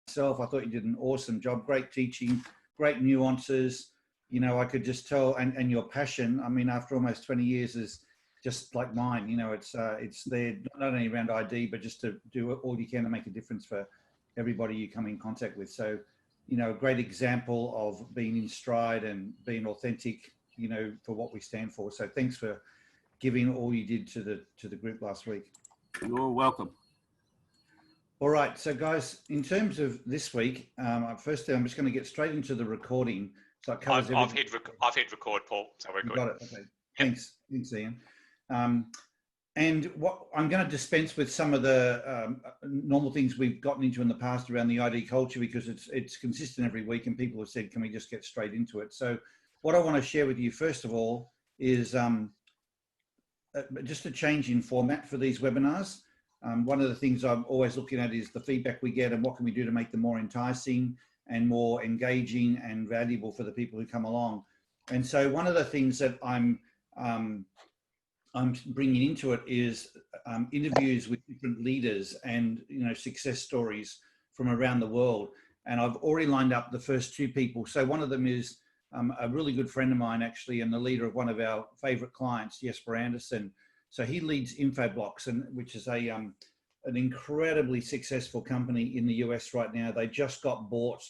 myself. I thought you did an awesome job. Great teaching, great nuances. You know, I could just tell, and your passion. I mean, after almost 20 years is just like mine. You know, it's there not only around ID, but just to do all you can to make a difference for everybody you come in contact with. So, you know, a great example of being in stride and being authentic, you know, for what we stand for. So thanks for giving all you did to the group last week. You're welcome. All right, so guys, in terms of this week, firstly, I'm just going to get straight into the recording. So it covers everything. I've hit record, Paul, so we're good. Got it. Okay. Thanks, Ian. And what I'm going to dispense with some of the normal things we've gotten into in the past around the ID culture, because it's consistent every week, and people have said, can we just get straight into it? So what I want to share with you, first of all, is just a change in format for these webinars. One of the things I'm always looking at is the feedback we get and what can we do to make them more enticing and more engaging and valuable for the people who come along. And so one of the things that I'm bringing into it is interviews with different leaders and, you know, success stories from around the world. And I've already lined up the first two people. So one of them is a really good friend of mine, actually, and the leader of one of our favorite clients, Jesper Anderson. So he leads Infoblox, which is an incredibly successful company in the US right now. They just got bought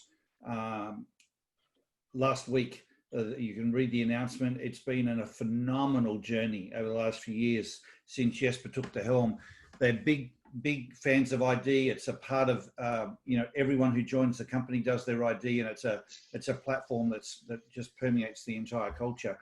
last week. You can read the announcement. It's been a phenomenal journey over the last few years since Jesper took the helm. They're big fans of ID. It's a part of, you know, everyone who joins the company does their ID, and it's a platform that just permeates the entire culture.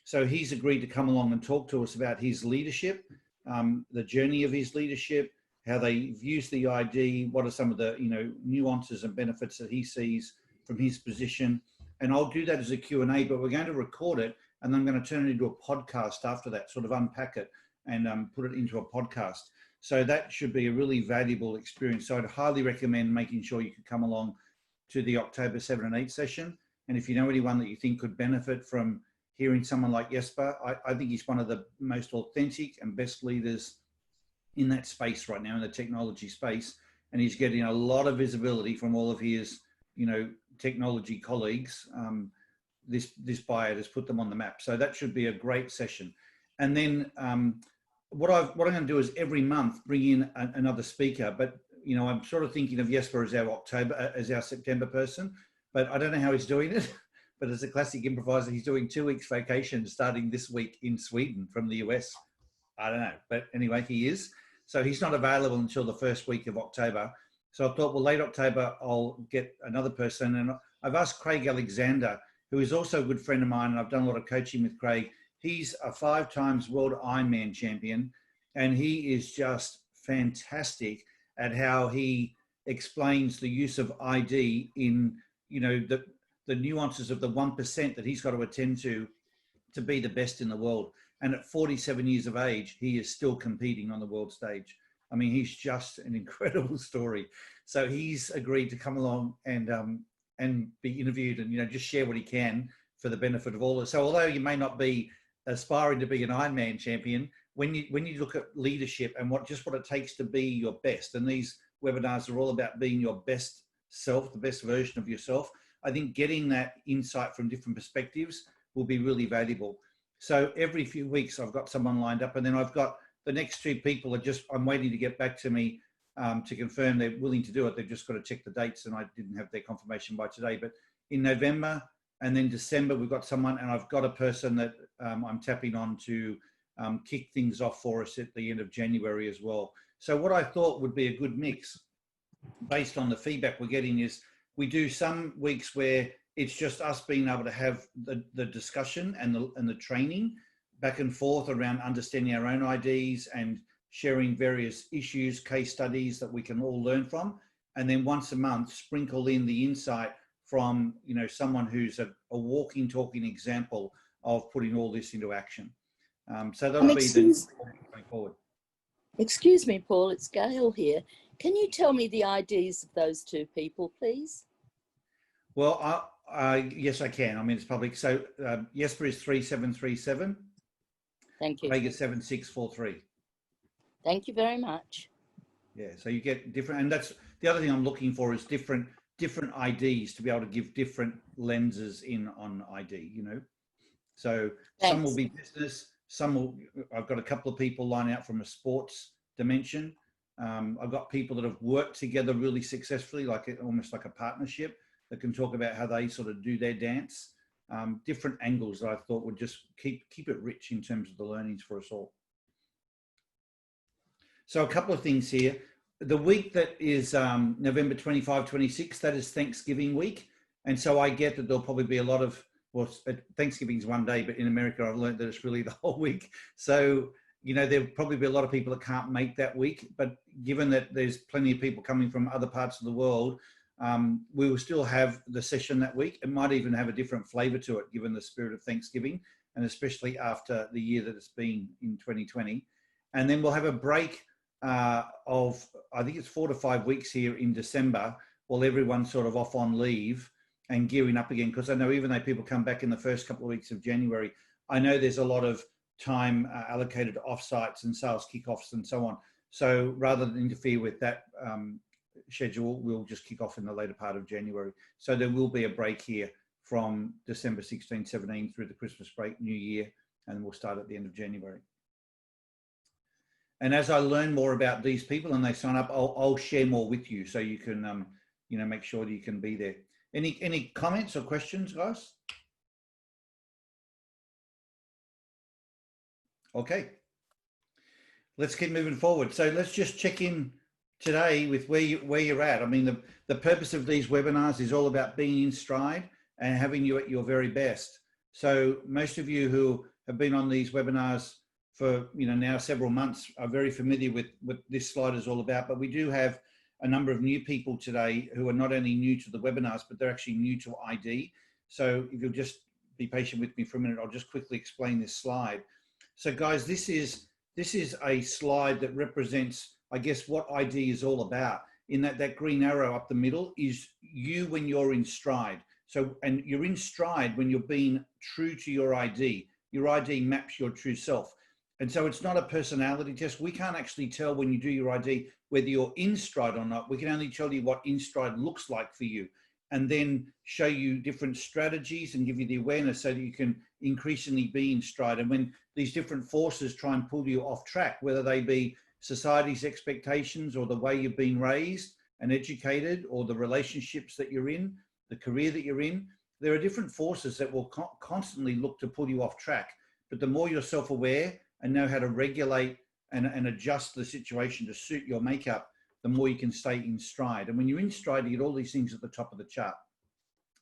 So he's agreed to come along and talk to us about his leadership, the journey of his leadership, how they views the ID, what are some of the, you know, nuances and benefits that he sees from his position. And I'll do that as a Q&A, but we're going to record it, and then I'm going to turn it into a podcast after that, sort of unpack it and put it into a podcast. So that should be a really valuable experience. So I'd highly recommend making sure you could come along to the October 7 and 8 session. And if you know anyone that you think could benefit from hearing someone like Jesper, I think he's one of the most authentic and best leaders in that space right now, in the technology space. And he's getting a lot of visibility from all of his, you know, technology colleagues. This buyout has put them on the map. So that should be a great session. And then what I'm going to do is every month bring in another speaker. But, you know, I'm sort of thinking of Jesper as our September person, but I don't know how he's doing it. But as a classic improviser, he's doing 2 weeks vacation starting this week in Sweden from the US. I don't know, but anyway, he is. So he's not available until the first week of October. So I thought, well, late October, I'll get another person. And I've asked Craig Alexander, who is also a good friend of mine, and I've done a lot of coaching with Craig. He's a 5 times world Ironman champion, and he is just fantastic at how he explains the use of ID in, you know, the nuances of the 1% that he's got to attend to be the best in the world. And at 47 years of age, he is still competing on the world stage. I mean, he's just an incredible story. So he's agreed to come along and be interviewed and, you know, just share what he can for the benefit of all of us. So although you may not be aspiring to be an Ironman champion, when you look at leadership and what it takes to be your best, and these webinars are all about being your best self, the best version of yourself, I think getting that insight from different perspectives will be really valuable. So every few weeks I've got someone lined up, and then I've got the next 2 people I'm waiting to get back to me to confirm they're willing to do it. They've just got to check the dates, and I didn't have their confirmation by today. But in November and then December, we've got someone, and I've got a person that I'm tapping on to kick things off for us at the end of January as well. So what I thought would be a good mix based on the feedback we're getting is we do some weeks where it's just us being able to have the discussion and the training back and forth around understanding our own IDs and sharing various issues, case studies that we can all learn from. And then once a month, sprinkle in the insight from, you know, someone who's a walking, talking example of putting all this into action. So that'll be the going forward. Excuse me, Paul, it's Gail here. Can you tell me the IDs of those 2 people, please? Well, yes, I can. I mean, it's public. So Jesper is 3737. Thank you. Craig is 7643. Thank you very much. Yeah, so you get different, and that's the other thing I'm looking for is different different IDs to be able to give different lenses in on ID, you know. So some will be business, some will, I've got a couple of people lining out from a sports dimension. I've got people that have worked together really successfully, almost like a partnership, that can talk about how they sort of do their dance. Different angles that I thought would just keep it rich in terms of the learnings for us all. So a couple of things here. The week that is November 25, 26, that is Thanksgiving week. And so I get that there'll probably be a lot of, well, Thanksgiving's one day, but in America, I've learned that it's really the whole week. So, you know, there'll probably be a lot of people that can't make that week, but given that there's plenty of people coming from other parts of the world, we will still have the session that week. It might even have a different flavor to it, given the spirit of Thanksgiving, and especially after the year that it's been in 2020. And then we'll have a break of, I think it's 4 to 5 weeks here in December, while everyone's sort of off on leave and gearing up again. Because I know even though people come back in the first couple of weeks of January, I know there's a lot of time allocated to offsites and sales kickoffs and so on. So rather than interfere with that schedule, we'll just kick off in the later part of January. So there will be a break here from December 16, 17 through the Christmas break, New Year, and we'll start at the end of January. And as I learn more about these people and they sign up, I'll share more with you so you can, you know, make sure that you can be there. Any comments or questions, guys? Okay, let's keep moving forward. So let's just check in today with where you're at. I mean, the purpose of these webinars is all about being in stride and having you at your very best. So most of you who have been on these webinars for, you know, now several months are very familiar with what this slide is all about, but we do have a number of new people today who are not only new to the webinars, but they're actually new to ID. So if you'll just be patient with me for a minute, I'll just quickly explain this slide. So guys, this is a slide that represents, I guess, what ID is all about. In that green arrow up the middle is you when you're in stride. So, and you're in stride when you're being true to your ID. Your ID maps your true self. And so it's not a personality test. We can't actually tell when you do your ID whether you're in stride or not. We can only tell you what in stride looks like for you, and then show you different strategies and give you the awareness so that you can increasingly be in stride. And when these different forces try and pull you off track, whether they be society's expectations or the way you've been raised and educated, or the relationships that you're in, the career that you're in, there are different forces that will constantly look to pull you off track. But the more you're self-aware and know how to regulate and adjust the situation to suit your makeup, the more you can stay in stride. And when you're in stride, you get all these things at the top of the chart.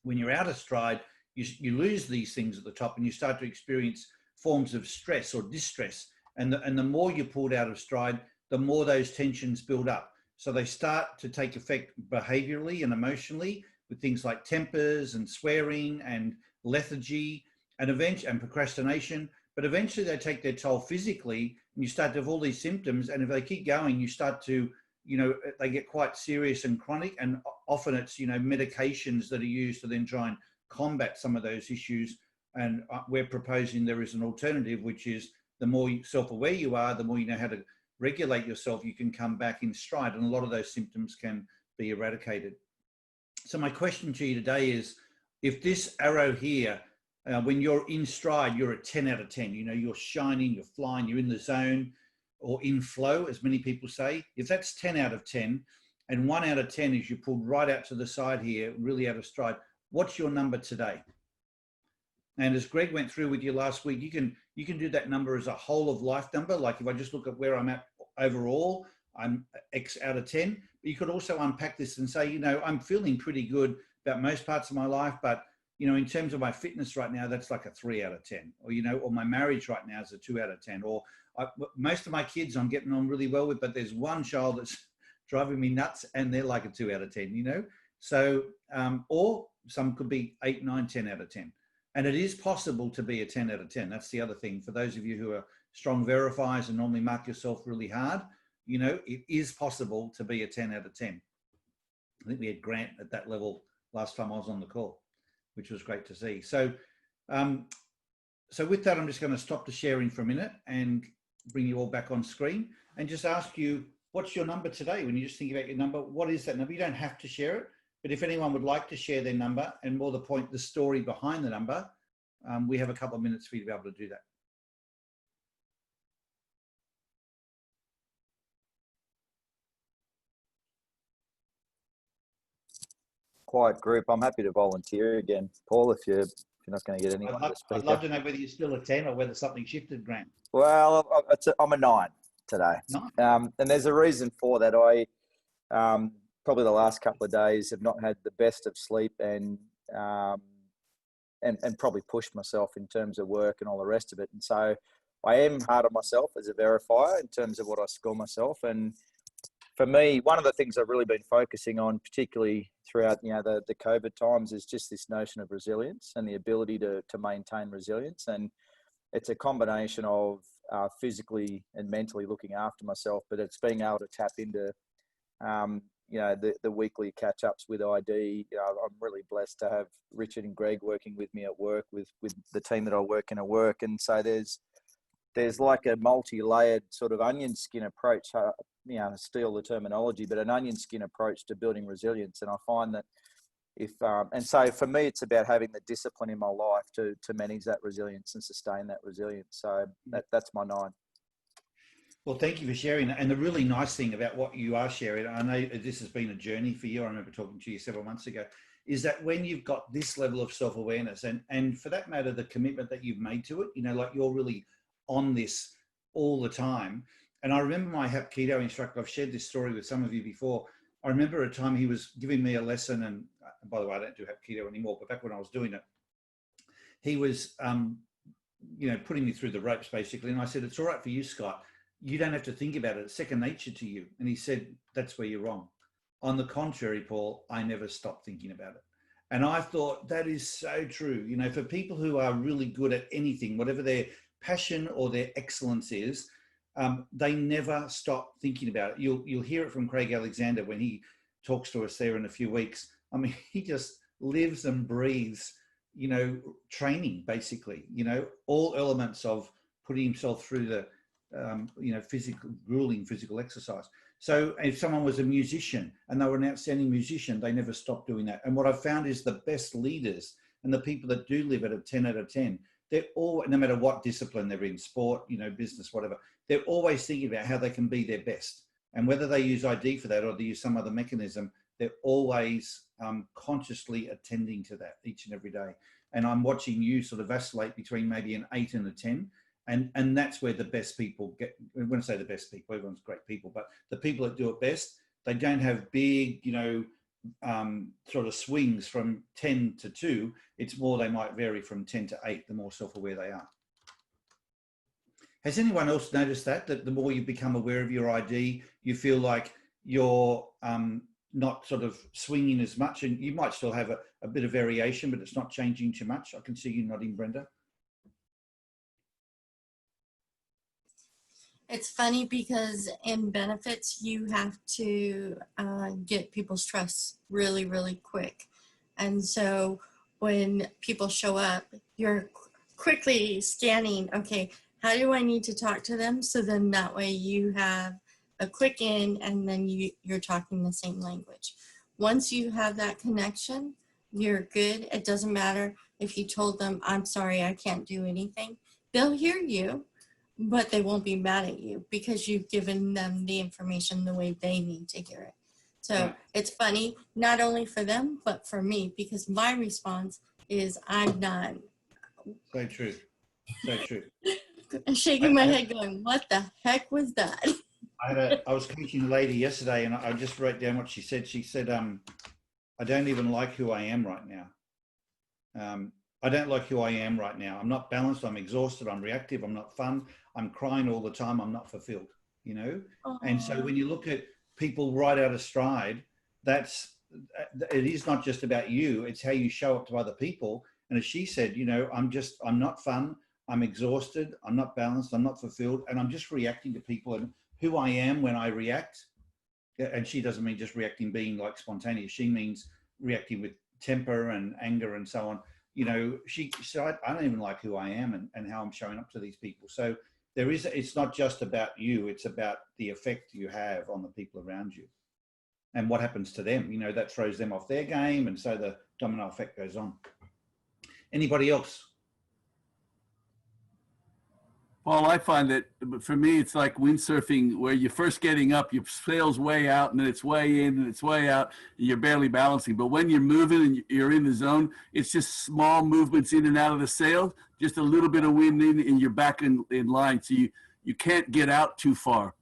When you're out of stride, you lose these things at the top and you start to experience forms of stress or distress. And the more you're pulled out of stride, the more those tensions build up. So they start to take effect behaviorally and emotionally with things like tempers and swearing and lethargy and procrastination. But eventually they take their toll physically, and you start to have all these symptoms. And if they keep going, you start to, you know, they get quite serious and chronic. And often it's, you know, medications that are used to then try and combat some of those issues. And we're proposing there is an alternative, which is the more self-aware you are, the more you know how to regulate yourself, you can come back in stride. And a lot of those symptoms can be eradicated. So my question to you today is, if this arrow here, when you're in stride, you're at 10 out of 10, you know, you're shining, you're flying, you're in the zone, or in flow, as many people say. If that's 10 out of 10, and 1 out of 10 is you pulled right out to the side here, really out of stride, what's your number today? And as Greg went through with you last week, you can do that number as a whole of life number. Like if I just look at where I'm at overall, I'm X out of 10. But you could also unpack this and say, you know, I'm feeling pretty good about most parts of my life, but you know, in terms of my fitness right now, that's like a 3 out of 10, or, you know, or my marriage right now is a 2 out of 10, or most of my kids I'm getting on really well with, but there's one child that's driving me nuts and they're like a 2 out of 10, you know? So, or some could be 8, 9, 10 out of 10. And it is possible to be a 10 out of 10. That's the other thing. For those of you who are strong verifiers and normally mark yourself really hard, you know, it is possible to be a 10 out of 10. I think we had Grant at that level last time I was on the call, which was great to see. So, so with that, I'm just going to stop the sharing for a minute and bring you all back on screen and just ask you, what's your number today? When you just think about your number, what is that number? You don't have to share it, But if anyone would like to share their number and more the point, the story behind the number, we have a couple of minutes for you to be able to do that. Quiet group. I'm happy to volunteer again, Paul, if you're not going to get anyone to speak. I'd love to know whether you're still a 10 or whether something shifted, Grant. Well, I'm a 9 today. 9. And there's a reason for that. I probably the last couple of days have not had the best of sleep and probably pushed myself in terms of work and all the rest of it. And so I am hard on myself as a verifier in terms of what I score myself. And for me, one of the things I've really been focusing on, particularly throughout the COVID times, is just this notion of resilience and the ability to maintain resilience. And it's a combination of physically and mentally looking after myself, but it's being able to tap into the weekly catch-ups with ID. I'm really blessed to have Richard and Greg working with me at work with the team that I work in at work. And so there's like a multi-layered sort of onion skin approach, steal the terminology, but an onion skin approach to building resilience. And I find that and so for me, it's about having the discipline in my life to manage that resilience and sustain that resilience. So that's my 9. Well, thank you for sharing that. And the really nice thing about what you are sharing, I know this has been a journey for you. I remember talking to you several months ago, is that when you've got this level of self-awareness and for that matter, the commitment that you've made to it, like you're really on this all the time. And I remember my Hapkido instructor, I've shared this story with some of you before. I remember a time he was giving me a lesson, and by the way, I don't do Hapkido anymore, but back when I was doing it, he was, putting me through the ropes basically. And I said, it's all right for you, Scott. You don't have to think about it. It's second nature to you. And he said, that's where you're wrong. On the contrary, Paul, I never stopped thinking about it. And I thought that is so true. For people who are really good at anything, whatever their passion or their excellence is, they never stop thinking about it. You'll hear it from Craig Alexander when he talks to us there in a few weeks. I mean, he just lives and breathes, training basically, all elements of putting himself through the, grueling physical exercise. So if someone was a musician and they were an outstanding musician, they never stopped doing that. And what I've found is the best leaders and the people that do live at a 10 out of 10, they're all, no matter what discipline they're in, sport, business, whatever, they're always thinking about how they can be their best. And whether they use ID for that or they use some other mechanism, they're always consciously attending to that each and every day. And I'm watching you sort of vacillate between maybe an 8 and a 10. And that's where the best people get. When I say the best people, everyone's great people, but the people that do it best, they don't have big, sort of swings from 10 to 2. It's more they might vary from 10 to 8, the more self-aware they are. Has anyone else noticed that the more you become aware of your ID, you feel like you're not sort of swinging as much, and you might still have a bit of variation, but it's not changing too much? I can see you nodding, Brenda. It's funny because in benefits, you have to get people's trust really, really quick. And so when people show up, you're quickly scanning, okay, how do I need to talk to them? So then that way you have a quick in and then you're talking the same language. Once you have that connection, you're good. It doesn't matter if you told them, I'm sorry, I can't do anything. They'll hear you, but they won't be mad at you because you've given them the information the way they need to hear it. So It's funny, not only for them, but for me, because my response is, I'm done. So true. So true. Shaking my head going, what the heck was that? I was coaching a lady yesterday and I just wrote down what she said. She said, I don't even like who I am right now. I don't like who I am right now. I'm not balanced. I'm exhausted. I'm reactive. I'm not fun. I'm crying all the time. I'm not fulfilled, And so when you look at people right out of stride, it is not just about you. It's how you show up to other people. And as she said, I'm not fun. I'm exhausted. I'm not balanced. I'm not fulfilled. And I'm just reacting to people and who I am when I react. And she doesn't mean just reacting being like spontaneous. She means reacting with temper and anger and so on. She said, I don't even like who I am and how I'm showing up to these people. So it's not just about you. It's about the effect you have on the people around you. and what happens to them. You know, that throws them off their game, and so the domino effect goes on. Anybody else? Paul, I find that for me, it's like windsurfing, where you're first getting up, your sail's way out, and then it's way in, and it's way out, and you're barely balancing. But when you're moving and you're in the zone, it's just small movements in and out of the sail, just a little bit of wind in, and you're back in line. So you can't get out too far.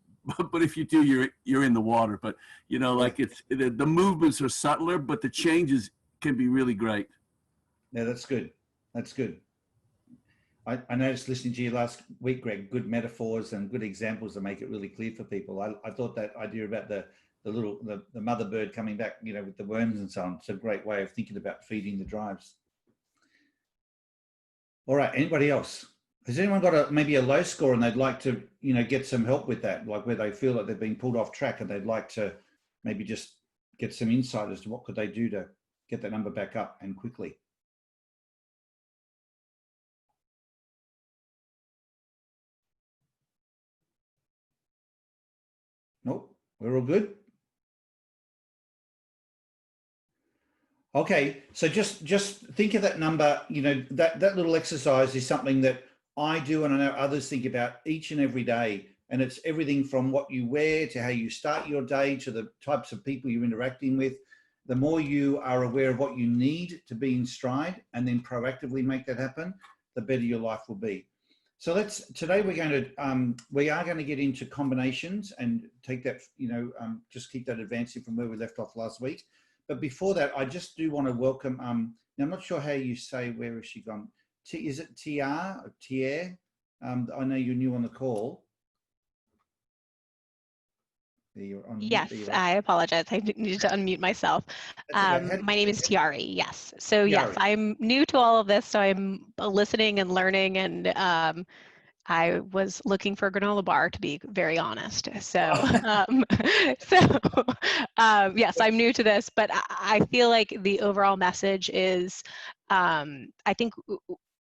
But if you do, you're in the water. But, you know, like the movements are subtler, but the changes can be really great. Yeah, that's good. That's good. I noticed listening to you last week, Greg, good metaphors and good examples that make it really clear for people. I thought that idea about the mother bird coming back, you know, with the worms and so on. It's a great way of thinking about feeding the drives. All right, anybody else? Has anyone got maybe a low score and they'd like to, you know, get some help with that, like where they feel like they've been pulled off track and they'd like to maybe just get some insight as to what could they do to get that number back up and quickly? Nope, we're all good. Okay, so just think of that number. You know, that little exercise is something that I do, and I know others think about each and every day. And it's everything from what you wear to how you start your day to the types of people you're interacting with. The more you are aware of what you need to be in stride and then proactively make that happen, the better your life will be. So today we are going to get into combinations and take that, you know, just keep that advancing from where we left off last week. But before that, I just do want to welcome, now I'm not sure how you say, where has she gone? Is it TR or Tier? I know you're new on the call. You're on Yes, mute, I apologize. I needed to unmute myself. Okay. My name is Tiari, yes. So yes, Tiari. I'm new to all of this, so I'm listening and learning, and I was looking for a granola bar, to be very honest. So, yes, I'm new to this, but I feel like the overall message is, I think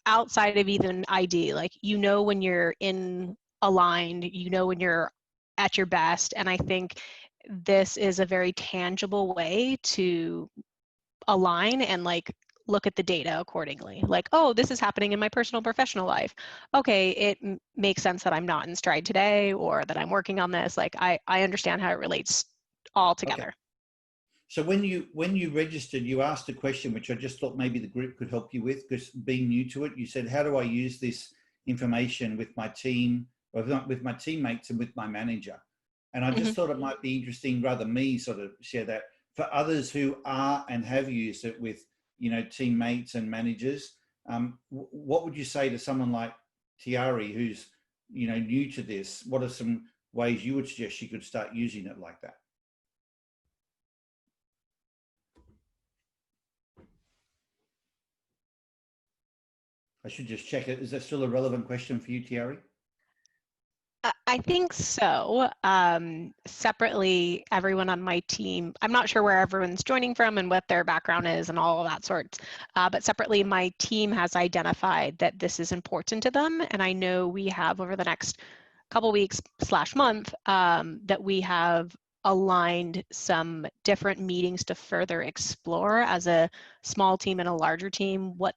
outside of even ID, like, you know, when you're in aligned, you know, when you're at your best. And I think this is a very tangible way to align and like look at the data accordingly. Like, oh, this is happening in my personal professional life. Okay, it makes sense that I'm not in stride today, or that I'm working on this. Like, I understand how it relates all together. Okay. So when you registered, you asked a question which I just thought maybe the group could help you with, because being new to it, you said, how do I use this information with my team, or with my teammates and with my manager? And I just thought it might be interesting, rather me sort of share that for others who are and have used it with, you know, teammates and managers. What would you say to someone like Tiari, who's, you know, new to this? What are some ways you would suggest she could start using it like that? I should just check it. Is that still a relevant question for you, Tiari? I think so. Separately, everyone on my team, I'm not sure where everyone's joining from and what their background is and all of that sorts, but separately, my team has identified that this is important to them. And I know we have over the next couple weeks / month that we have aligned some different meetings to further explore as a small team and a larger team what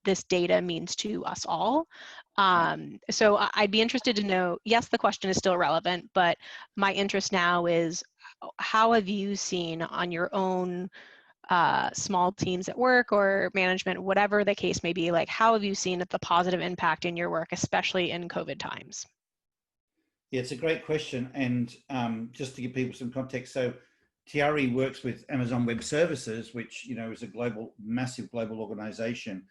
this data means to us all. So I'd be interested to know, yes, the question is still relevant, but my interest now is, how have you seen on your own small teams at work or management, whatever the case may be, like, how have you seen the positive impact in your work, especially in COVID times? Yeah, it's a great question. And just to give people some context, so Tiari works with Amazon Web Services, which, you know, is a massive global organization.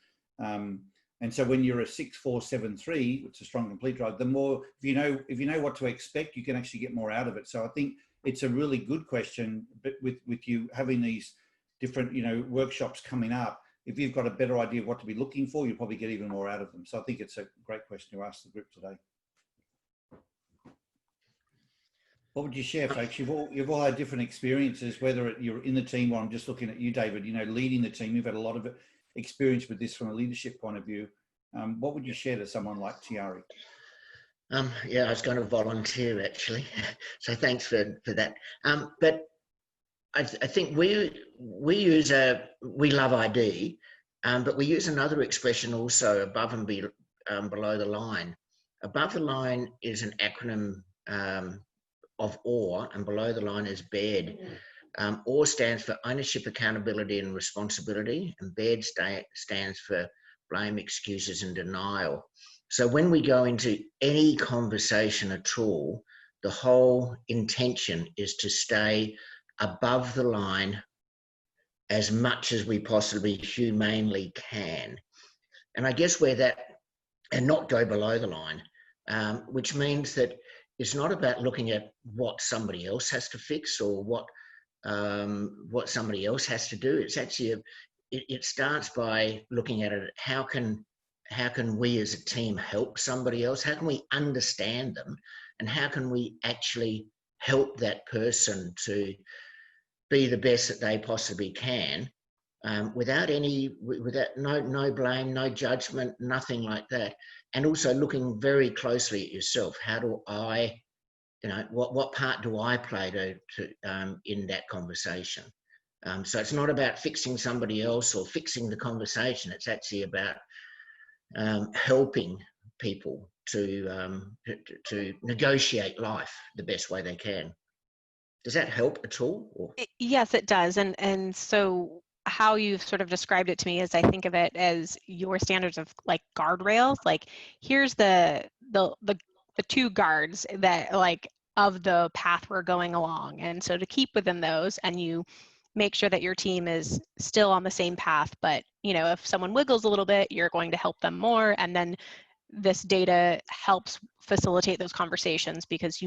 And so when you're a 6473, which is a strong complete drive, the more, if you know what to expect, you can actually get more out of it. So I think it's a really good question, but with you having these different, you know, workshops coming up, if you've got a better idea of what to be looking for, you'll probably get even more out of them. So I think it's a great question to ask the group today. What would you share, folks? You've all had different experiences, whether you're in the team, or I'm just looking at you, David, you know, leading the team. You've had a lot of experience with this from a leadership point of view. What would you share to someone like Tiari? Yeah, I was going to volunteer actually, so thanks for that. But I think we love ID, but we use another expression also, above and below the line. Above the line is an acronym of OR, and below the line is BAID. OR stands for ownership, accountability, and responsibility, and BAID stands for blame, excuses, and denial. So when we go into any conversation at all, the whole intention is to stay above the line as much as we possibly humanely can. And I guess and not go below the line, which means that it's not about looking at what somebody else has to fix or what somebody else has to do. It's actually it starts by looking at it. How can we as a team help somebody else? How can we understand them, and how can we actually help that person to be the best that they possibly can, without no blame, no judgment, nothing like that. And also looking very closely at yourself. How do I, what part do I play to in that conversation? So it's not about fixing somebody else or fixing the conversation. It's actually about helping people to negotiate life the best way they can. Does that help at all? Or? Yes, it does. And so how you've sort of described it to me is I think of it as your standards of like guardrails. Like here's the two guards that like of the path we're going along. And so to keep within those, and you make sure that your team is still on the same path, but if someone wiggles a little bit, you're going to help them more. And then this data helps facilitate those conversations because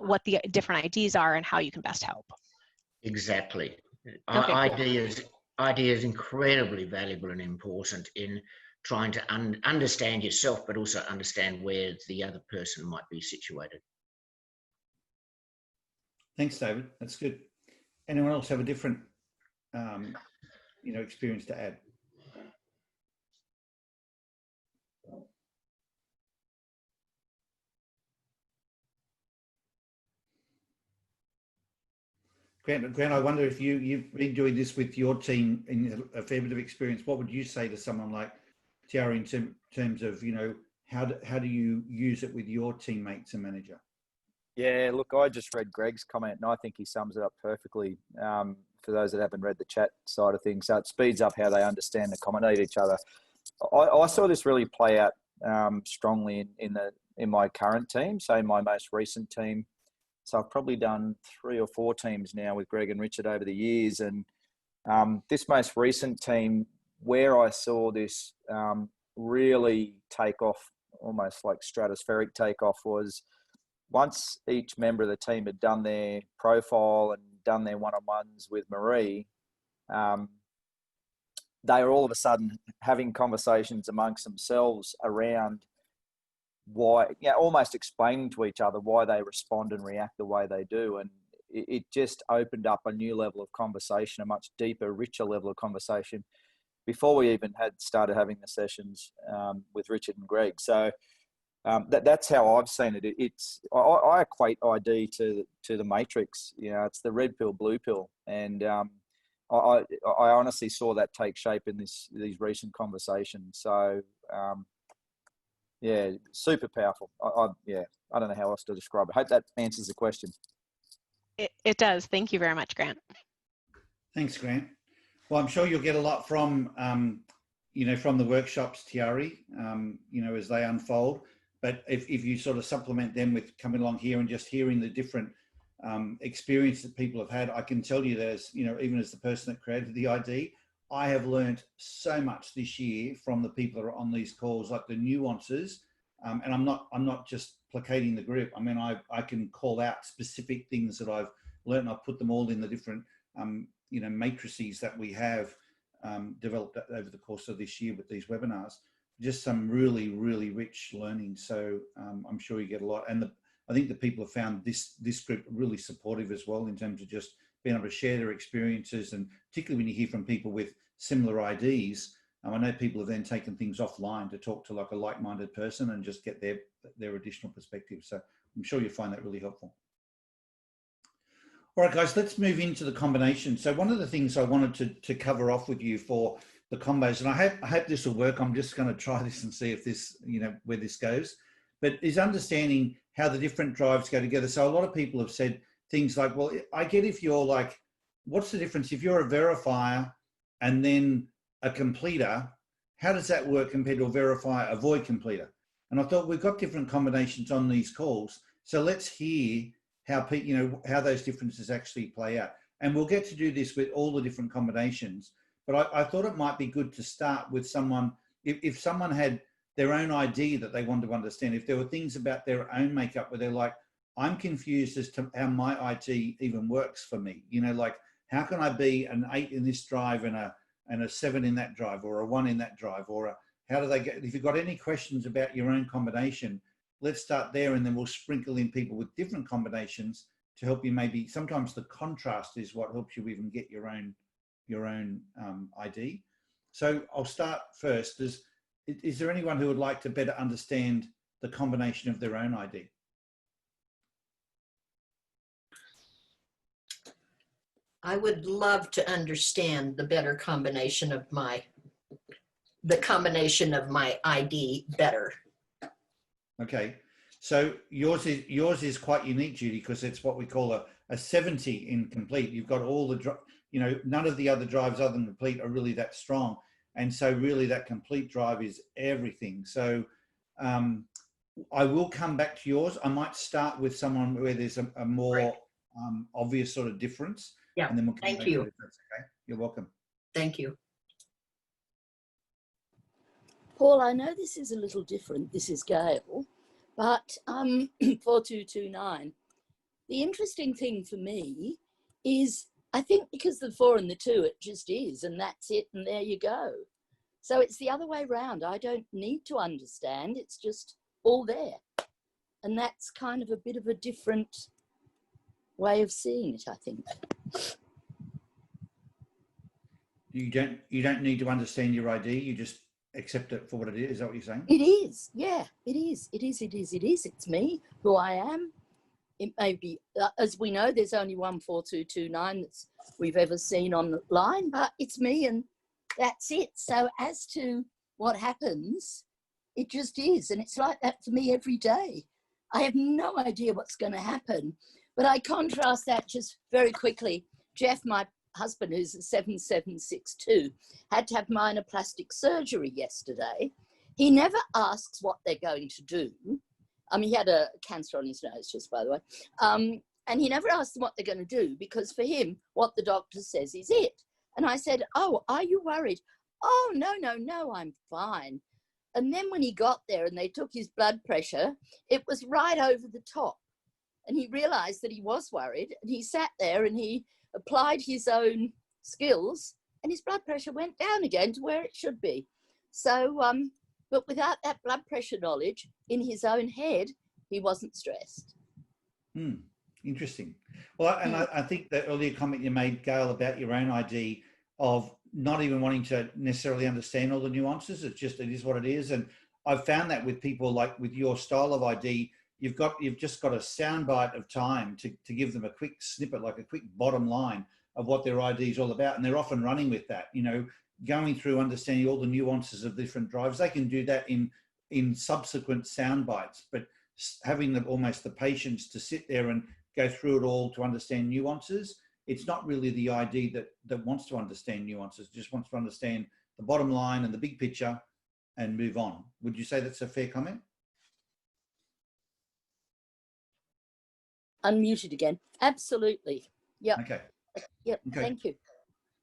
what the different IDs are and how you can best help. Exactly. Okay, ID is incredibly valuable and important in trying to understand yourself, but also understand where the other person might be situated. Thanks, David. That's good. Anyone else have a different, experience to add? Grant, I wonder if you've been doing this with your team in a fair bit of experience. What would you say to someone like Tiara in terms of, how do you use it with your teammates and manager? Yeah, look, I just read Greg's comment, and I think he sums it up perfectly. For those that haven't read the chat side of things, so it speeds up how they understand and accommodate each other. I saw this really play out strongly in my current team, so in my most recent team. So I've probably done 3 or 4 teams now with Greg and Richard over the years. And this most recent team, where I saw this really take off, almost like stratospheric takeoff, was once each member of the team had done their profile and done their one-on-ones with Marie, they were all of a sudden having conversations amongst themselves around why, almost explaining to each other why they respond and react the way they do. And it just opened up a new level of conversation, a much deeper, richer level of conversation before we even had started having the sessions with Richard and Greg. So that's how I've seen it. I equate ID to the Matrix. It's the red pill, blue pill. And I honestly saw that take shape in these recent conversations. So, yeah, super powerful. I don't know how else to describe it. I hope that answers the question. It does. Thank you very much, Grant. Thanks, Grant. Well, I'm sure you'll get a lot from, from the workshops, Tiari, as they unfold. But if you sort of supplement them with coming along here and just hearing the different experience that people have had, I can tell you that even as the person that created the ID, I have learned so much this year from the people that are on these calls, like the nuances. And I'm not just placating the group. I mean, I can call out specific things that I've learned. I've put them all in the different, matrices that we have developed over the course of this year with these webinars. Just some really, really rich learning. So I'm sure you get a lot. And I think the people have found this group really supportive as well in terms of just being able to share their experiences, and particularly when you hear from people with similar IDs. I know people have then taken things offline to talk to like a like-minded person and just get their additional perspective. So I'm sure you'll find that really helpful. All right, guys, let's move into the combination. So one of the things I wanted to cover off with you for the combos, and I hope this will work. I'm just going to try this and see if this, where this goes, but is understanding how the different drives go together. So a lot of people have said things like, well, I get if you're like, what's the difference if you're a verifier and then a completer? How does that work compared to a verifier, a void completer? And I thought we've got different combinations on these calls. So let's hear how how those differences actually play out. And we'll get to do this with all the different combinations. But I thought it might be good to start with someone, if someone had their own ID that they wanted to understand, if there were things about their own makeup where they're like, I'm confused as to how my ID even works for me. Like, how can I be an 8 in this drive and a 7 in that drive, or a 1 in that drive, or how do they get? If you've got any questions about your own combination, let's start there, and then we'll sprinkle in people with different combinations to help you. Maybe sometimes the contrast is what helps you even get your own ID. So I'll start first. Is there anyone who would like to better understand the combination of their own ID? I would love to understand the better combination of my ID better. Okay. So yours is quite unique, Judy, because it's what we call a 70 in complete. You've got all the, none of the other drives other than complete are really that strong. And so really that complete drive is everything. So I will come back to yours. I might start with someone where there's a more obvious sort of difference. Yeah, and then we'll come thank back you. to it, if that's okay. You're welcome. Thank you. Paul, I know this is a little different. This is Gail, but 4229. The interesting thing for me is, I think because the 4 and the 2, it just is, and that's it, and there you go. So it's the other way around. I don't need to understand. It's just all there. And that's kind of a bit of a different way of seeing it, I think. You don't need to understand your ID. You just accept it for what it is. Is that what you're saying? It is. Yeah, it is. It is. It is. It is. It's me, who I am. It may be, as we know, there's only 14229 that we've ever seen online, but it's me, and that's it. So as to what happens, it just is. And it's like that for me every day. I have no idea what's going to happen, but I contrast that just very quickly. Jeff, my husband, who's a 7762, had to have minor plastic surgery yesterday. He never asks what they're going to do. He had a cancer on his nose, just by the way. And he never asks them what they're going to do, because for him, what the doctor says is it. And I said, oh, are you worried? Oh, no, I'm fine. And then when he got there and they took his blood pressure, it was right over the top. And he realized that he was worried, and he sat there and he applied his own skills, and his blood pressure went down again to where it should be. So, but without that blood pressure knowledge in his own head, he wasn't stressed. Interesting. Well, and I think the earlier comment you made, Gail, about your own ID of not even wanting to necessarily understand all the nuances. It is what it is. And I've found that with people like with your style of ID, you've just got a soundbite of time to give them a quick snippet, like a quick bottom line of what their ID is all about. And they're often running with that, going through understanding all the nuances of different drives. They can do that in subsequent sound bites, but having almost the patience to sit there and go through it all to understand nuances, it's not really the ID that wants to understand nuances, just wants to understand the bottom line and the big picture and move on. Would you say that's a fair comment? Unmuted again. Absolutely. Yeah. Okay. Yep. Okay. Thank you.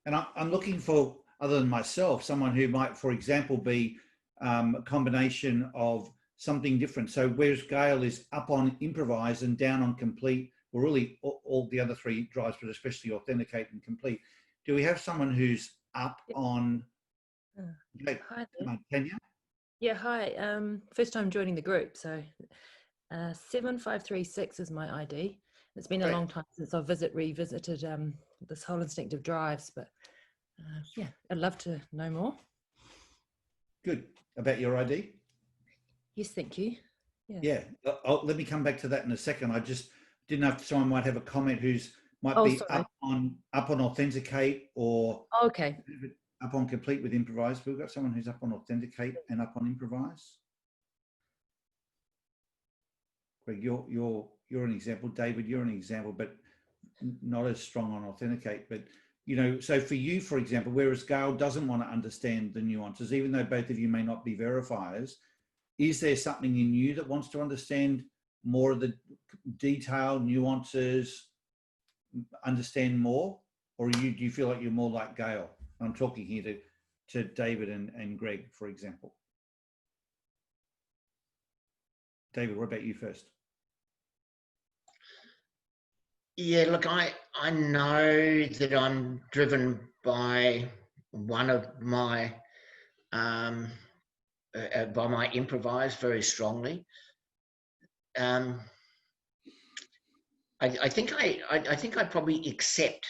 And I'm looking for, other than myself, someone who might, for example, be a combination of something different. So whereas Gail is up on improvise and down on complete, or really all the other 3 drives, but especially authenticate and complete, do we have someone who's up on Hi there. Tanya? Yeah, hi. First time joining the group, so 7536 is my ID. It's been a long time since I've revisited this whole instinctive drives, but yeah, I'd love to know more. Good. About your ID? Yes, thank you. Yeah. Let me come back to that in a second. I just didn't know if someone might have a comment who's might Oh, be sorry. up on authenticate or Okay. up on complete with improvise. We've got someone who's up on authenticate and up on improvise. Greg, you're an example. David, you're an example, but not as strong on authenticate. But you know, so for you, for example, whereas Gail doesn't want to understand the nuances, even though both of you may not be verifiers, is there something in you that wants to understand more of the detail, nuances, understand more, or do you feel like you're more like Gail? I'm talking here to David and Greg, for example. David, what about you first? Yeah, look, I know that I'm driven by one of my by my improvise very strongly. I think I probably accept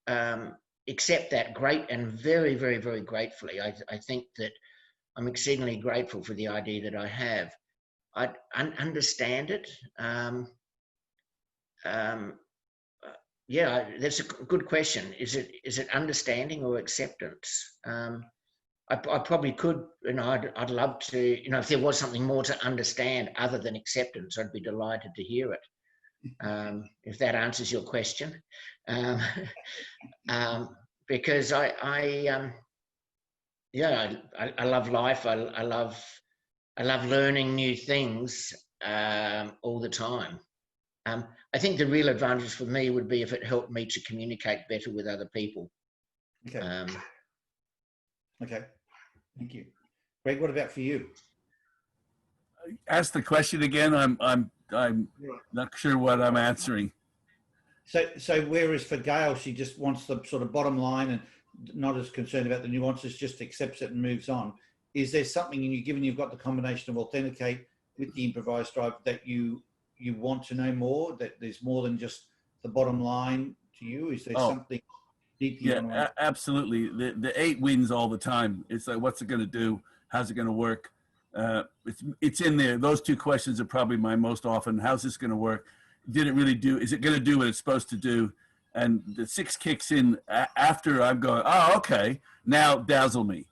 that great and very, very, very gratefully. I think that I'm exceedingly grateful for the idea that I have. I understand it. Yeah, that's a good question. Is it understanding or acceptance? I probably could, you know, I'd love to, you know, if there was something more to understand other than acceptance, I'd be delighted to hear it. If that answers your question, because I love life. I love learning new things all the time. I think the real advantage for me would be if it helped me to communicate better with other people. Okay. Okay. Thank you. Greg, what about for you? Ask the question again. I'm not sure what I'm answering. So whereas for Gail, she just wants the sort of bottom line and not as concerned about the nuances, just accepts it and moves on. Is there something in you, given you've got the combination of authenticate with the improvised drive, that you want to know more, that there's more than just the bottom line to you? Is there something deep you want to understand? Absolutely. The 8 wins all the time. It's like, what's it going to do? How's it going to work? It's in there. Those 2 questions are probably my most often. How's this going to work? Did it really do? Is it going to do what it's supposed to do? And the 6 kicks in after I'm going, oh, okay, now dazzle me,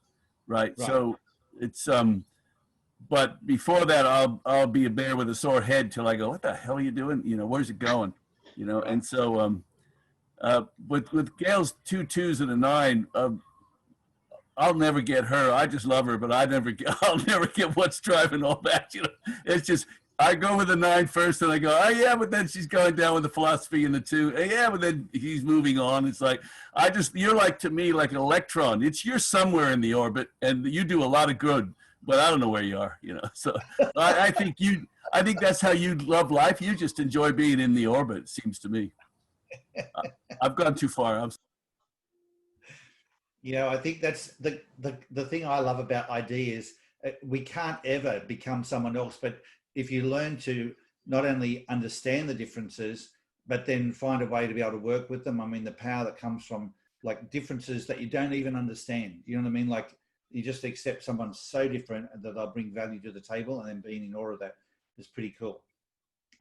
right? So it's but before that, I'll be a bear with a sore head till I go, what the hell are you doing? You know, where's it going? You know, and so with Gail's 2 2s and a 9, I'll never get her. I just love her, but I'll never get what's driving all that. You know, it's just I go with the 9 first, and I go, oh yeah, but then she's going down with the philosophy in the 2. Yeah, but then he's moving on. It's like you're like, to me, like an electron. You're somewhere in the orbit, and you do a lot of good, but I don't know where you are. You know, so I think that's how you love life. You just enjoy being in the orbit. It seems to me. I've gone too far. You know, I think that's the thing I love about ID is we can't ever become someone else. But if you learn to not only understand the differences, but then find a way to be able to work with them. I mean, the power that comes from like differences that you don't even understand. You know what I mean? Like you just accept someone so different that they'll bring value to the table, and then being in awe of that is pretty cool.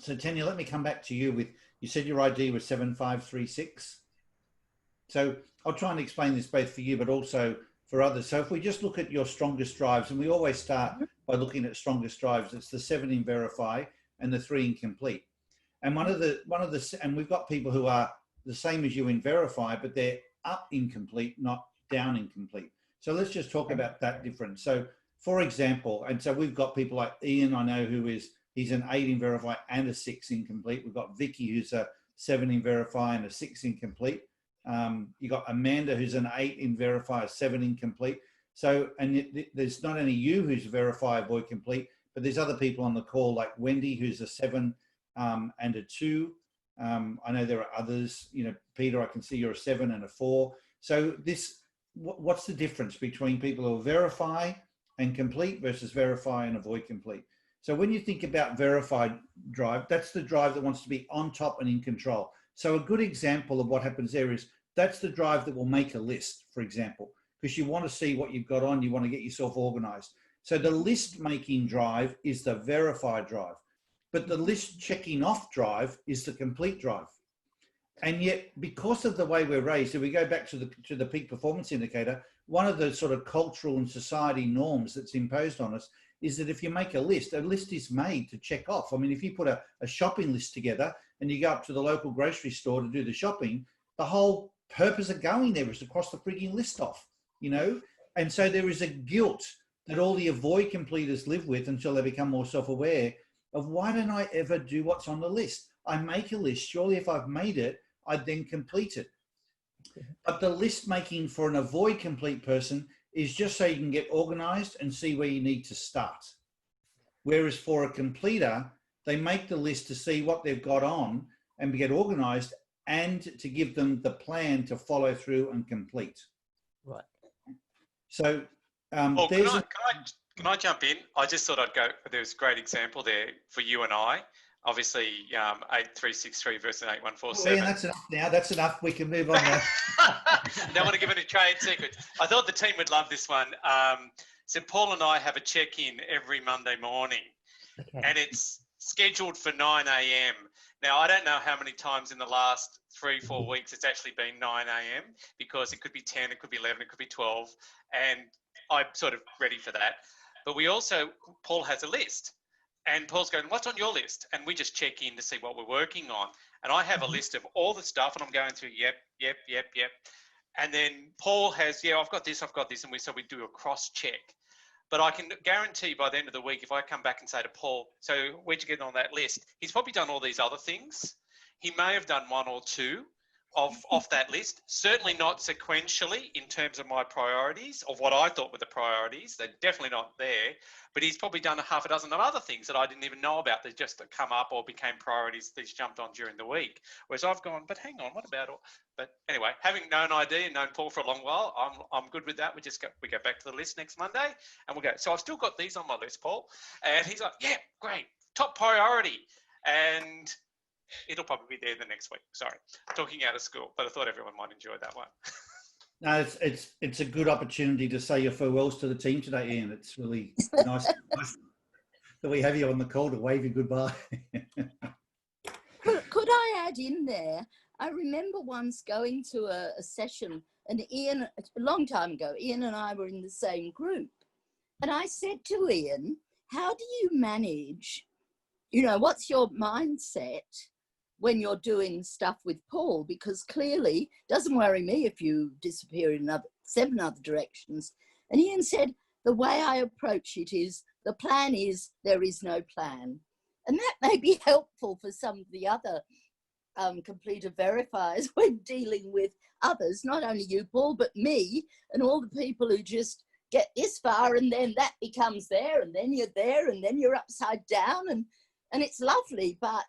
So Tanya, let me come back to you with, you said your ID was 7536. So I'll try and explain this both for you, but also for others. So if we just look at your strongest drives, and we always start by looking at strongest drives, it's the 7 in verify and the 3 in complete. And and we've got people who are the same as you in verify, but they're up in complete, not down in complete. So let's just talk about that difference. So for example, and so we've got people like Ian, I know, he's an 8 in verify and a 6 in complete. We've got Vicky, who's a 7 in verify and a 6 in complete. You got Amanda, who's an 8 in verify, a 7 in complete. So, and there's not only you who's verify void complete, but there's other people on the call like Wendy, who's a 7 and a 2. I know there are others, you know, Peter, I can see you're a 7 and a 4. So what's the difference between people who are verify and complete versus verify and avoid complete? So when you think about verified drive, that's the drive that wants to be on top and in control. So a good example of what happens there is that's the drive that will make a list, for example, because you want to see what you've got on, you want to get yourself organized. So the list making drive is the verified drive, but the list checking off drive is the complete drive. And yet, because of the way we're raised, if we go back to the peak performance indicator, one of the sort of cultural and society norms that's imposed on us is that if you make a list is made to check off. I mean, if you put a shopping list together and you go up to the local grocery store to do the shopping, the whole purpose of going there is to cross the frigging list off, you know? And so there is a guilt that all the avoid completers live with until they become more self-aware of, why don't I ever do what's on the list? I make a list. Surely if I've made it, I'd then complete it. But the list making for an avoid complete person is just so you can get organized and see where you need to start. Whereas for a completer, they make the list to see what they've got on and get organized, and to give them the plan to follow through and complete. Right. So Oh, can I jump in? I just thought I'd go, there's a great example there for you and I. Obviously, 8363 versus 8147. Yeah, that's enough now. That's enough. We can move on now. Don't want to give any trade secrets. I thought the team would love this one. So Paul and I have a check-in every Monday morning, and it's scheduled for 9 a.m. Now, I don't know how many times in the last 3-4 weeks it's actually been 9 a.m. because it could be 10, it could be 11, it could be 12, and I'm sort of ready for that. But we also, Paul has a list. And Paul's going, what's on your list? And we just check in to see what we're working on. And I have a list of all the stuff, and I'm going through, yep. And then Paul has, I've got this. And we do a cross check. But I can guarantee by the end of the week, if I come back and say to Paul, so where'd you get on that list? He's probably done all these other things. He may have done one or two off that list, certainly not sequentially in terms of my priorities, of what I thought were the priorities. They're definitely not there, but he's probably done a half a dozen of other things that I didn't even know about that just come up or became priorities that he's jumped on during the week. Whereas I've gone, but hang on, what about all? But anyway, having known ID and known Paul for a long while, I'm good with that. We go back to the list next Monday and we'll go. So I've still got these on my list, Paul. And he's like, yeah, great, top priority. And it'll probably be there the next week. Sorry, talking out of school, but I thought everyone might enjoy that one. No, it's a good opportunity to say your farewells to the team today, Ian. It's really nice that we have you on the call to wave your goodbye. Could I add in there? I remember once going to a session, and Ian, a long time ago, Ian and I were in the same group. And I said to Ian, how do you manage, what's your mindset when you're doing stuff with Paul? Because clearly it doesn't worry me if you disappear in 7 other directions. And Ian said, the way I approach it is, the plan is there is no plan. And that may be helpful for some of the other completer verifiers when dealing with others, not only you, Paul, but me and all the people who just get this far and then that becomes there and then you're there and then you're upside down and it's lovely. But,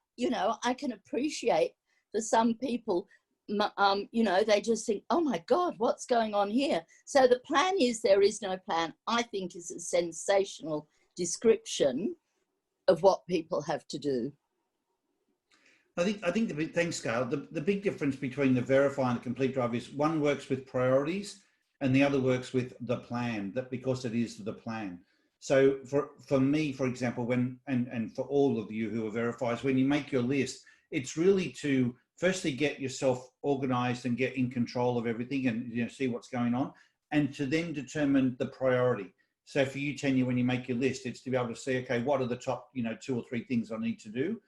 I can appreciate for some people, they just think, oh my God, what's going on here? So the plan is there is no plan, I think is a sensational description of what people have to do. I think the big thing, Scale, the big difference between the verify and the complete drive is one works with priorities and the other works with the plan, that because it is the plan. So for me, for example, and for all of you who are verifiers, when you make your list, it's really to firstly get yourself organized and get in control of everything and see what's going on, and to then determine the priority. So for you, Tanya, when you make your list, it's to be able to say, okay, what are the top 2 or 3 things I need to do?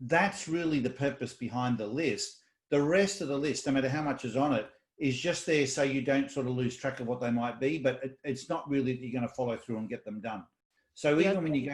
That's really the purpose behind the list. The rest of the list, no matter how much is on it, is just there so you don't sort of lose track of what they might be, but it's not really that you're going to follow through and get them done. So even when you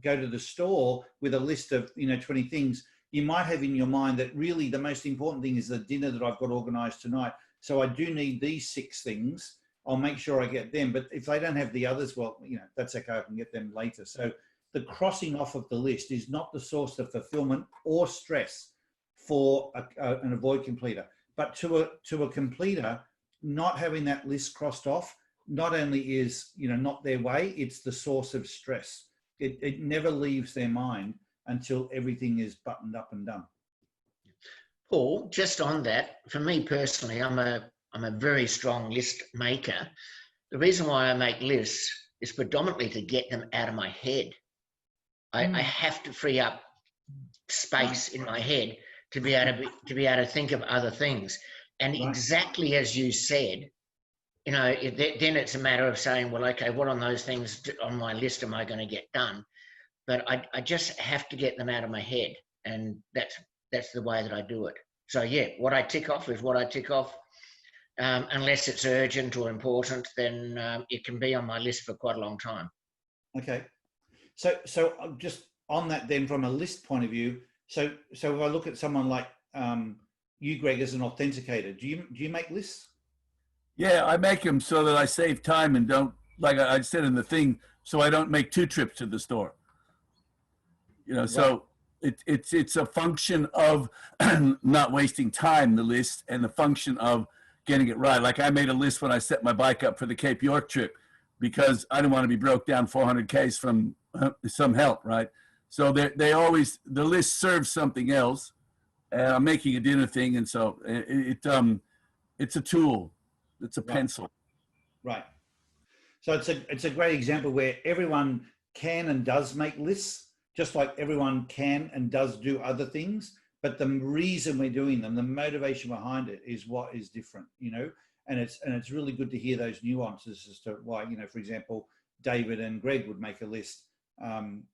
go to the store with a list of 20 things, you might have in your mind that really the most important thing is the dinner that I've got organized tonight. So I do need these 6 things. I'll make sure I get them. But if they don't have the others, well, that's okay. I can get them later. So the crossing off of the list is not the source of fulfillment or stress for an avoid completer. But to a completer, not having that list crossed off not only is not their way, it's the source of stress. It never leaves their mind until everything is buttoned up and done. Paul, just on that, for me personally, I'm a very strong list maker. The reason why I make lists is predominantly to get them out of my head. I have to free up space in my head to be able to think of other things. And Right. exactly as you said, you know, then it's a matter of saying, well, okay, what on those things on my list am I going to get done? But I just have to get them out of my head, and that's the way that I do it. So yeah, what I tick off is what I tick off. Unless it's urgent or important, then it can be on my list for quite a long time. Okay. So just on that then, from a list point of view, so if I look at someone like you, Greg, as an authenticator, do you make lists? Yeah, I make them so that I save time and don't, like I said in the thing, so I don't make 2 trips to the store. You know, so it's a function of not wasting time, the list, and the function of getting it right. Like I made a list when I set my bike up for the Cape York trip because I didn't want to be broke down 400 Ks from some help, right? So the list serves something else. And I'm making a dinner thing, and so it's a tool. It's a pencil. Right. So it's a great example where everyone can and does make lists, just like everyone can and does do other things. But the reason we're doing them, the motivation behind it, is what is different, you know. And it's really good to hear those nuances as to why, you know, for example, David and Greg would make a list,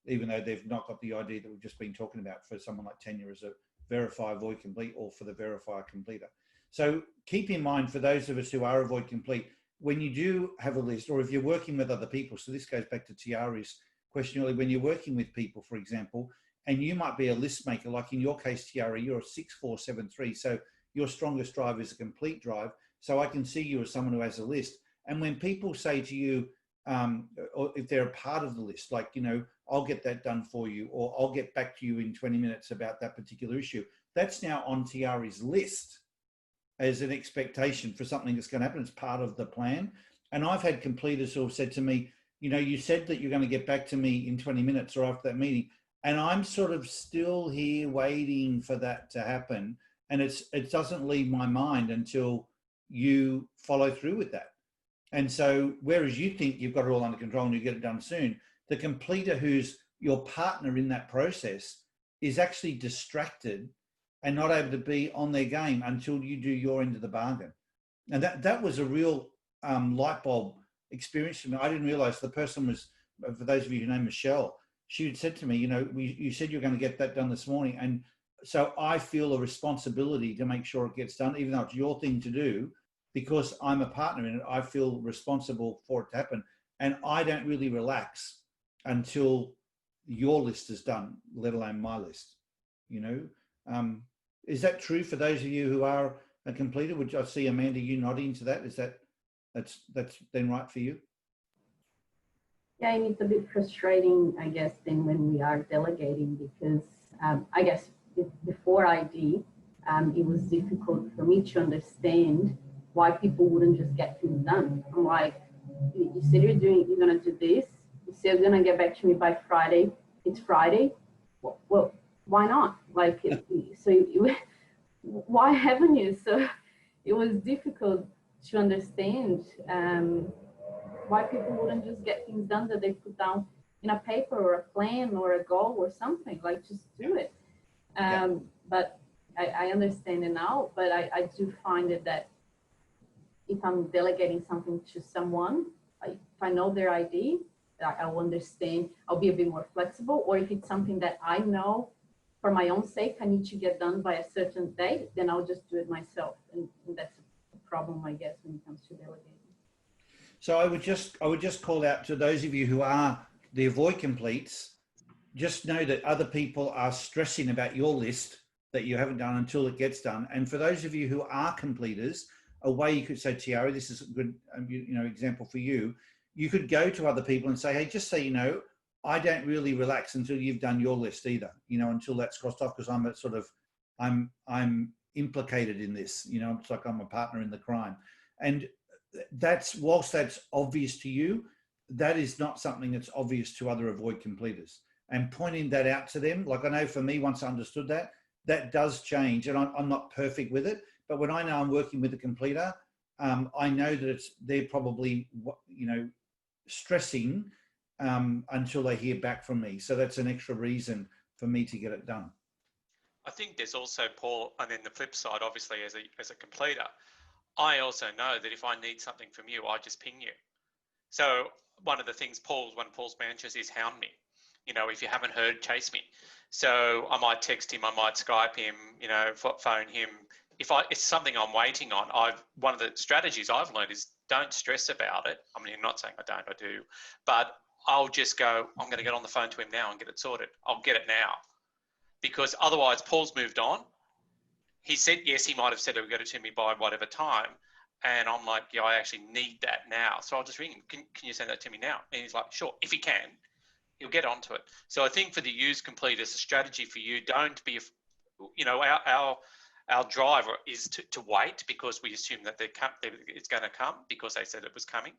even though they've not got the idea that we've just been talking about for someone like Tanya as a verify, avoid, complete, or for the verify completer. So keep in mind, for those of us who are avoid complete, when you do have a list, or if you're working with other people, so this goes back to Tiari's question earlier, when you're working with people, for example, and you might be a list maker, like in your case, Tiari, you're a 6473, so your strongest drive is a complete drive. So I can see you as someone who has a list. And when people say to you, or if they're a part of the list, like, you know, I'll get that done for you, or I'll get back to you in 20 minutes about that particular issue, that's now on Tiari's list as an expectation for something that's going to happen. It's part of the plan. And I've had completers who have said to me, you know, you said that you're going to get back to me in 20 minutes or after that meeting, and I'm sort of still here waiting for that to happen. And it doesn't leave my mind until you follow through with that. And so, whereas you think you've got it all under control and you get it done soon, the completer who's your partner in that process is actually distracted and not able to be on their game until you do your end of the bargain. And that was a real light bulb experience for me. I didn't realize the person was, for those of you who know Michelle, she had said to me, you know, you said you're going to get that done this morning. And so I feel a responsibility to make sure it gets done, even though it's your thing to do, because I'm a partner in it. I feel responsible for it to happen. And I don't really relax until your list is done, let alone my list, you know. Is that true for those of you who are a completer? Would I see Amanda, you nodding to that? Is that's then right for you? Yeah, and it's a bit frustrating, I guess, then when we are delegating, because I guess before ID, it was difficult for me to understand why people wouldn't just get things done. I'm like, you said you're gonna do this. You said you're gonna get back to me by Friday. It's Friday. Well, why not? Like, why haven't you? So it was difficult to understand why people wouldn't just get things done that they put down in a paper or a plan or a goal or something, like just do it. But I understand it now, but I do find it that if I'm delegating something to someone, if I know their ID, I'll understand, I'll be a bit more flexible. Or if it's something that I know for my own sake, I need to get done by a certain date, then I'll just do it myself. And that's a problem, I guess, when it comes to delegating. So I would just call out to those of you who are the avoid completes, just know that other people are stressing about your list that you haven't done until it gets done. And for those of you who are completers, a way you could say, Tiara, this is a good example for you. You could go to other people and say, hey, just so you know, I don't really relax until you've done your list either, until that's crossed off, because I'm implicated in this, it's like I'm a partner in the crime. And whilst that's obvious to you, that is not something that's obvious to other avoid completers. And pointing that out to them, like I know for me, once I understood that, that does change. And I'm not perfect with it, but when I know I'm working with a completer, I know that they're probably, stressing until they hear back from me. So that's an extra reason for me to get it done. I think there's also, Paul, and then the flip side, obviously, as a completer, I also know that if I need something from you, I just ping you. So one of the things one of Paul's mantras is hound me. You know, if you haven't heard, chase me. So I might text him, I might Skype him, you know, phone him. If it's something I'm waiting on, one of the strategies I've learned is don't stress about it. I mean, I'm not saying I don't, I do, but I'll just go, I'm going to get on the phone to him now and get it sorted. I'll get it now. Because otherwise Paul's moved on. He said, yes, he might have said he'll get it to me by whatever time. And I'm like, yeah, I actually need that now. So I'll just ring him. Can you send that to me now? And he's like, sure. If he can, he'll get onto it. So I think for the use complete, as a strategy for you, don't be, you know, our driver is to wait because we assume that it's going to come because they said it was coming.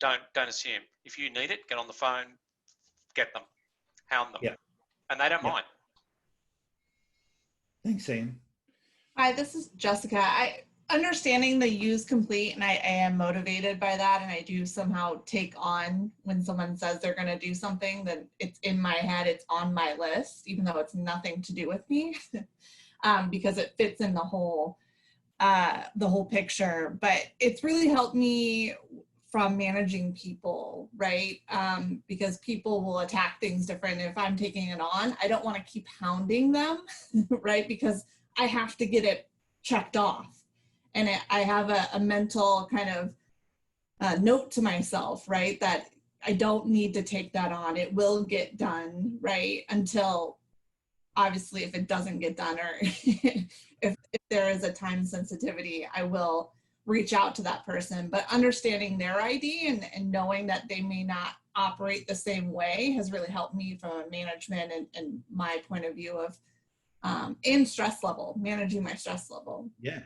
Don't assume. If you need it, get on the phone, get them, hound them. Yeah. And they don't mind. Thanks, Ian. Hi, this is Jessica. Understanding the use complete, and I am motivated by that, and I do somehow take on when someone says they're going to do something, then it's in my head, it's on my list, even though it's nothing to do with me, because it fits in the whole picture. But it's really helped me from managing people, right? Because people will attack things different. If I'm taking it on, I don't want to keep hounding them, right? Because I have to get it checked off. And I have a mental kind of note to myself, right? That I don't need to take that on. It will get done, right? Until obviously if it doesn't get done, or if there is a time sensitivity, I will reach out to that person. But understanding their ID and knowing that they may not operate the same way has really helped me from a management and my point of view of and stress level, managing my stress level. Yeah.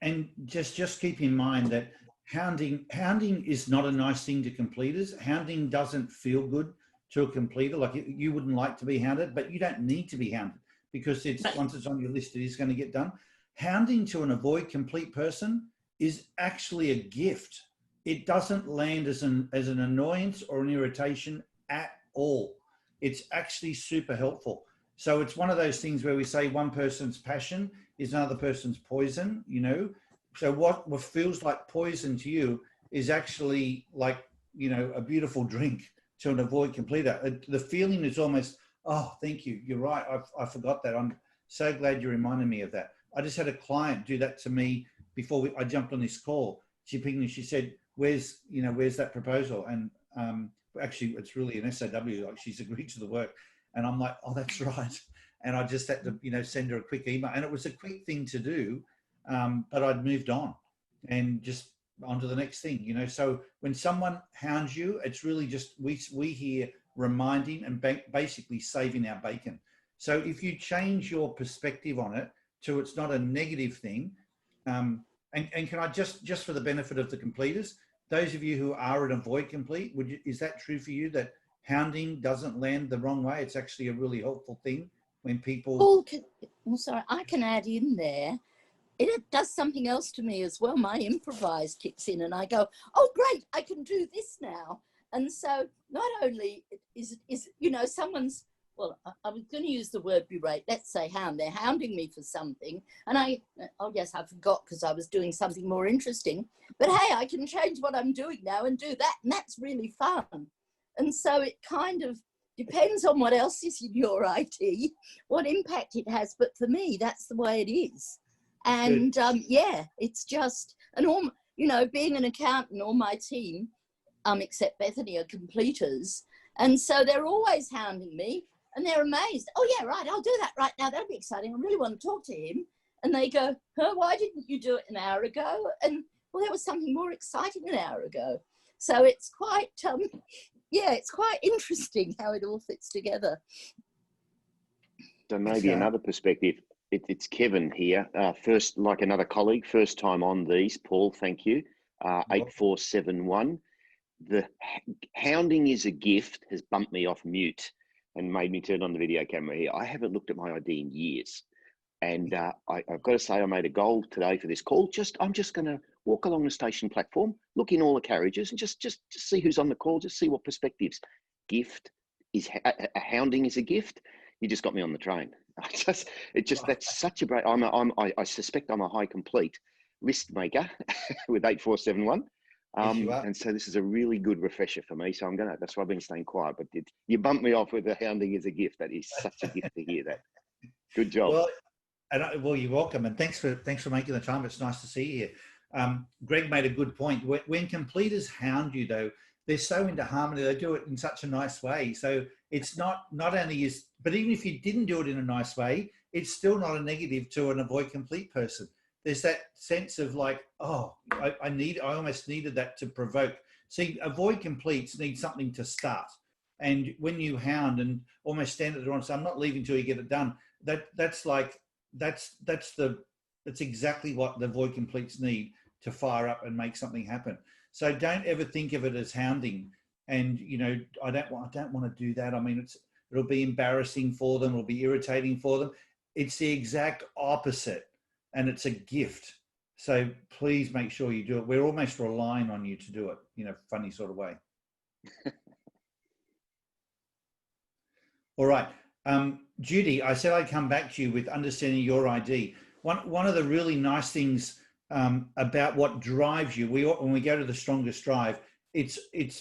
And just keep in mind that hounding is not a nice thing to completers. Hounding doesn't feel good to a completer. Like you wouldn't like to be hounded, but you don't need to be hounded because once it's on your list, it is going to get done. Hounding to an avoid complete person is actually a gift. It doesn't land as an annoyance or an irritation at all. It's actually super helpful. So it's one of those things where we say one person's passion is another person's poison, you know? So what feels like poison to you is actually like, you know, a beautiful drink to an avoid completer. The feeling is almost, oh, thank you. You're right. I forgot that. I'm so glad you reminded me of that. I just had a client do that to me before I jumped on this call. She pinged me, she said, where's that proposal? And actually it's really an SOW, like she's agreed to the work. And I'm like, oh, that's right. And I just had to, you know, send her a quick email. And it was a quick thing to do, but I'd moved on and just on to the next thing, you know. So when someone hounds you, it's really just, we hear reminding and basically saving our bacon. So if you change your perspective on it to it's not a negative thing, and can I just for the benefit of the completers, those of you who are an avoid complete, is that true for you that hounding doesn't land the wrong way? It's actually a really helpful thing when people... sorry, I can add in there. It does something else to me as well. My improvise kicks in and I go, oh, great, I can do this now. And so not only is you know, someone's, well, I was going to use the word berate, let's say hound. They're hounding me for something. And oh yes, I forgot because I was doing something more interesting. But hey, I can change what I'm doing now and do that. And that's really fun. And so it kind of depends on what else is in your IT, what impact it has. But for me, that's the way it is. And yeah, it's just, and all, you know, being an accountant, all my team, except Bethany, are completers. And so they're always hounding me. And they're amazed. Oh, yeah, right, I'll do that right now. That'll be exciting. I really want to talk to him. And they go, huh, why didn't you do it an hour ago? And, well, there was something more exciting an hour ago. So it's quite, yeah, it's quite interesting how it all fits together. So maybe another perspective. It's Kevin here. First, like another colleague, first time on these. Paul, thank you. 8471. The hounding is a gift has bumped me off mute and made me turn on the video camera here. I haven't looked at my ID in years. And I've got to say I made a goal today for this call. I'm just going to walk along the station platform, look in all the carriages and just see who's on the call, just see what perspectives. Hounding is a gift. You just got me on the train. That's such a great. I suspect I'm a high complete list maker with 8471. And so this is a really good refresher for me. So that's why I've been staying quiet. But you bumped me off with the hounding is a gift. That is such a gift to hear that. Good job. Well, you're welcome, and thanks for making the time. It's nice to see you here. Greg made a good point. When completers hound you, though, they're so into harmony. They do it in such a nice way. So it's not only but even if you didn't do it in a nice way, it's still not a negative to an avoid complete person. There's that sense of like, oh, I almost needed that to provoke. See, avoid completes need something to start. And when you hound and almost stand at the door and say, I'm not leaving till you get it done, that's exactly what the avoid completes need to fire up and make something happen. So don't ever think of it as hounding. And, I don't want to do that. I mean, it'll be embarrassing for them. It'll be irritating for them. It's the exact opposite. And it's a gift. So please make sure you do it. We're almost relying on you to do it in a funny sort of way. All right. Judy, I said I'd come back to you with understanding your ID. One of the really nice things about what drives you, when we go to the strongest drive, it's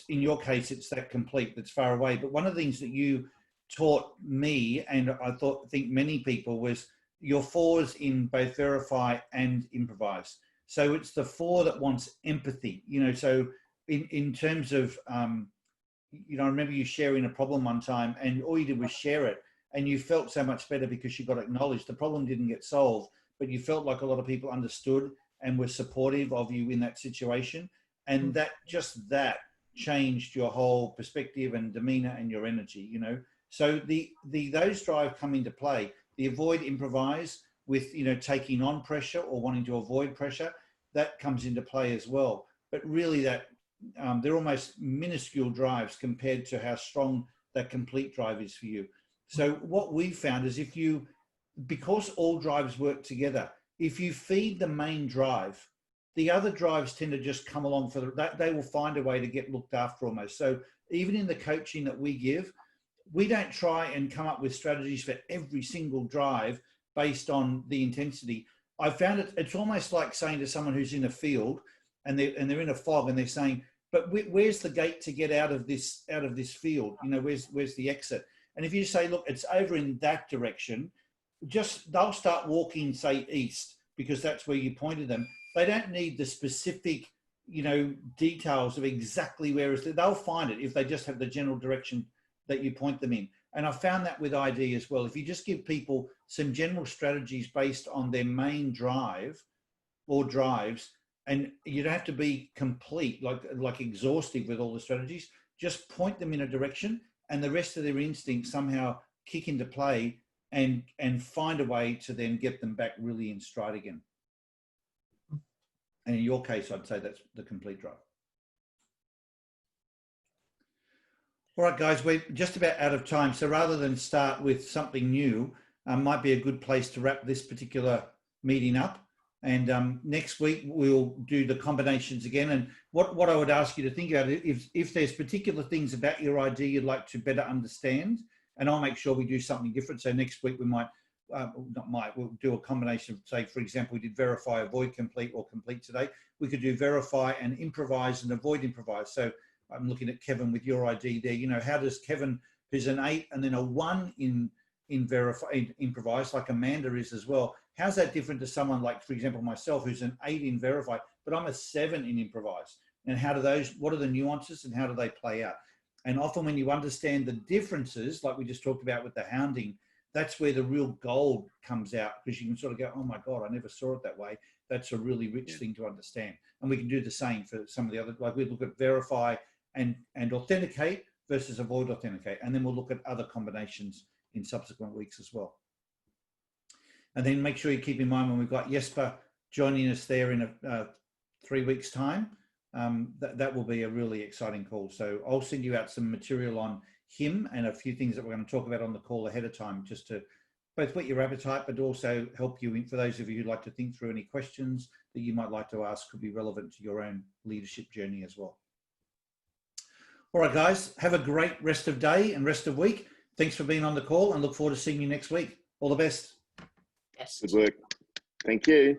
in your case, it's that complete that's far away. But one of the things that you taught me, and I think many people, was your fours in both verify and improvise. So it's the four that wants empathy, so in terms of, I remember you sharing a problem one time and all you did was share it and you felt so much better because you got acknowledged. The problem didn't get solved, but you felt like a lot of people understood and were supportive of you in that situation. And that changed your whole perspective and demeanor and your energy, So those drive come into play. The avoid improvise with, taking on pressure or wanting to avoid pressure, that comes into play as well. But really they're almost minuscule drives compared to how strong that complete drive is for you. So what we found is because all drives work together, if you feed the main drive, the other drives tend to just come along for that. They will find a way to get looked after almost. So even in the coaching that we give, we don't try and come up with strategies for every single drive based on the intensity. I found it's almost like saying to someone who's in a field and they're in a fog and they're saying, but where's the gate to get out of this field? Where's the exit? And if you say, look, it's over in that direction, they'll start walking, say, east, because that's where you pointed them. They don't need the specific, details of exactly where it's. They'll find it if they just have the general direction that you point them in. And I found that with ID as well. If you just give people some general strategies based on their main drive or drives, and you don't have to be complete, like exhaustive with all the strategies, just point them in a direction and the rest of their instincts somehow kick into play and find a way to then get them back really in stride again. And in your case, I'd say that's the complete drive. All right, guys, we're just about out of time. So rather than start with something new, might be a good place to wrap this particular meeting up. And next week, we'll do the combinations again. And what I would ask you to think about, if there's particular things about your ID you'd like to better understand, and I'll make sure we do something different. So next week, we we'll do a combination of, say, for example, we did verify, avoid complete, or complete today. We could do verify and improvise and avoid improvise. So I'm looking at Kevin with your ID there. How does Kevin, who's an 8 and then a 1 in verify, improvise, like Amanda is as well, how's that different to someone like, for example, myself, who's an 8 in verify, but I'm a 7 in improvise? And what are the nuances and how do they play out? And often when you understand the differences, like we just talked about with the hounding, that's where the real gold comes out, because you can sort of go, oh my God, I never saw it that way. That's a really rich thing to understand. And we can do the same for some of the other, like we look at verify and authenticate versus avoid authenticate. And then we'll look at other combinations in subsequent weeks as well. And then make sure you keep in mind when we've got Jesper joining us there in 3 weeks' time, that will be a really exciting call. So I'll send you out some material on him and a few things that we're going to talk about on the call ahead of time, just to both whet your appetite, but also help you, for those of you who'd like to think through any questions that you might like to ask, could be relevant to your own leadership journey as well. All right, guys, have a great rest of day and rest of week. Thanks for being on the call and look forward to seeing you next week. All the best. Yes. Good work. Thank you.